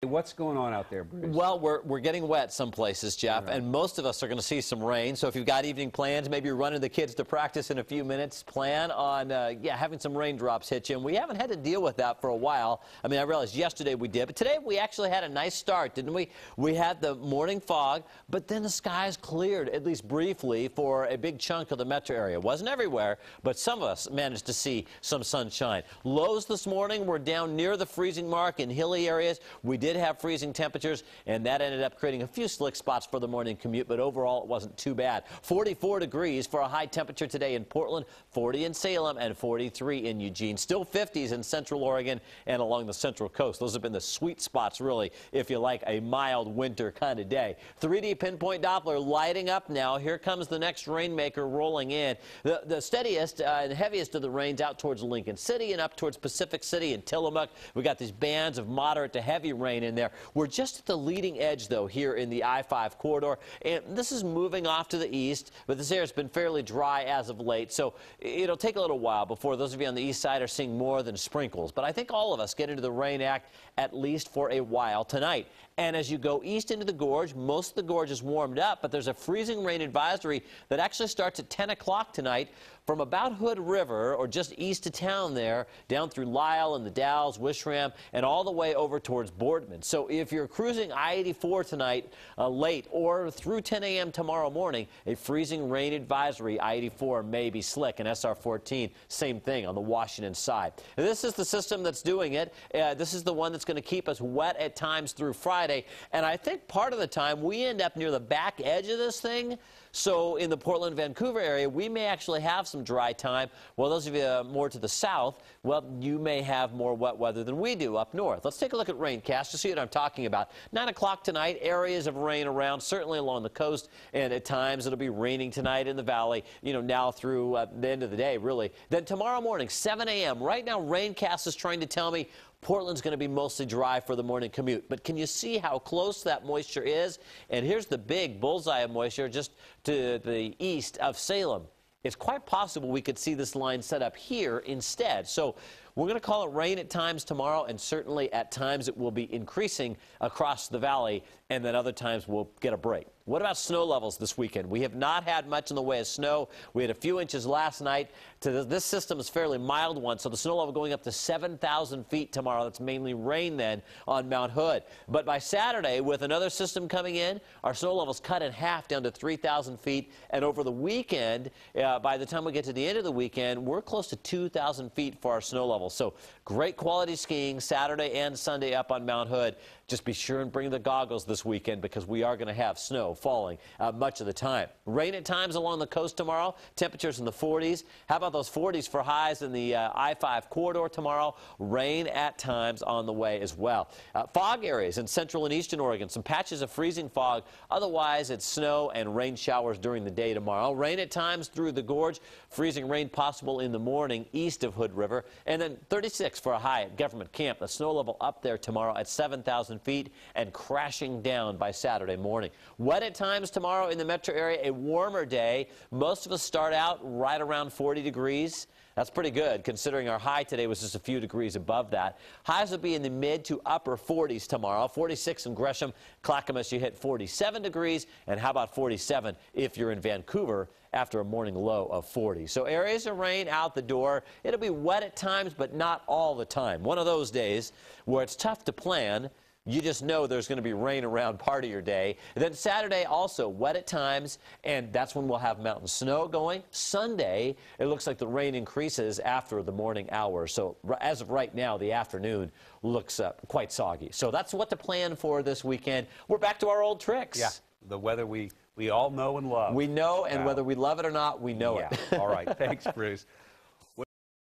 What's going on out there, Bruce? Well, we're getting wet some places, Jeff, and most of us are going to see some rain. So if you've got evening plans, maybe you're running the kids to practice in a few minutes, plan on having some raindrops hit you. And we haven't had to deal with that for a while. I mean, I realized yesterday we did, but today we actually had a nice start, didn't we? We had the morning fog, but then the skies cleared, at least briefly, for a big chunk of the metro area. It wasn't everywhere, but some of us managed to see some sunshine. Lows this morning were down near the freezing mark in hilly areas. We did have freezing temperatures, and that ended up creating a few slick spots for the morning commute, but overall it wasn't too bad. 44 degrees for a high temperature today in Portland, 40 in Salem, and 43 in Eugene. Still 50s in central Oregon and along the central coast. Those have been the sweet spots, really, if you like a mild winter kind of day. 3D pinpoint Doppler lighting up now. Here comes the next rainmaker rolling in. The steadiest and heaviest of the rains out towards Lincoln City and up towards Pacific City and Tillamook. We got these bands of moderate to heavy rain in there. We're just at the leading edge, though, here in the I-5 corridor, and this is moving off to the east, but this area has been fairly dry as of late, so it'll take a little while before those of you on the east side are seeing more than sprinkles. But I think all of us get into the rain act at least for a while tonight. And as you go east into the gorge, most of the gorge is warmed up, but there's a freezing rain advisory that actually starts at 10 o'clock tonight from about Hood River, or just east of town there, down through Lyle and the Dalles, Wishram, and all the way over towards Boardman. So if you're cruising I-84 tonight late or through 10 a.m. tomorrow morning, a freezing rain advisory. I-84 may be slick, and SR-14, same thing on the Washington side. And this is the system that's doing it. This is the one that's going to keep us wet at times through Friday, and I think part of the time we end up near the back edge of this thing. So in the Portland, Vancouver area, we may actually have some dry time. Well, those of you more to the south, well, you may have more wet weather than we do up north. Let's take a look at raincast to see what I'm talking about. 9 o'clock tonight, areas of rain around, certainly along the coast, and at times it'll be raining tonight in the valley, now through the end of the day, really. Then tomorrow morning, 7 a.m., right now, raincast is trying to tell me Portland's going to be mostly dry for the morning commute. But can you see how close that moisture is? And here's the big bullseye of moisture just to the east of Salem. It's quite possible we could see this line set up here instead. So we're going to call it rain at times tomorrow, and certainly at times it will be increasing across the valley, and then other times we'll get a break. What about snow levels this weekend? We have not had much in the way of snow. We had a few inches last night. This system is a fairly mild one, so the snow level going up to 7,000 feet tomorrow. That's mainly rain then on Mount Hood. But by Saturday, with another system coming in, our snow levels cut in half down to 3,000 feet. And over the weekend, by the time we get to the end of the weekend, we're close to 2,000 feet for our snow level. So great quality skiing Saturday and Sunday up on Mount Hood. Just be sure and bring the goggles this weekend, because we are going to have snow falling much of the time. Rain at times along the coast tomorrow. Temperatures in the 40s. How about those 40s for highs in the I-5 corridor tomorrow? Rain at times on the way as well. Fog areas in central and eastern Oregon. Some patches of freezing fog. Otherwise, it's snow and rain showers during the day tomorrow. Rain at times through the gorge. Freezing rain possible in the morning east of Hood River. And then 36 for a high at Government Camp. The snow level up there tomorrow at 7,000 feet and crashing down by Saturday morning. Wet at times tomorrow in the metro area, a warmer day. Most of us start out right around 40 degrees. That's pretty good, considering our high today was just a few degrees above that. Highs will be in the mid to upper 40s tomorrow. 46 in Gresham. Clackamas, you hit 47 degrees. And how about 47 if you're in Vancouver after a morning low of 40. So areas of rain out the door. It'll be wet at times, but not all the time. One of those days where it's tough to plan. You just know there's going to be rain around part of your day. And then Saturday also wet at times, and that's when we'll have mountain snow going. Sunday, it looks like the rain increases after the morning hours. So as of right now, the afternoon looks quite soggy. So that's what to plan for this weekend. We're back to our old tricks. Yeah, the weather we all know and love. We know, and whether we love it or not, we know it. All right. Thanks, Bruce.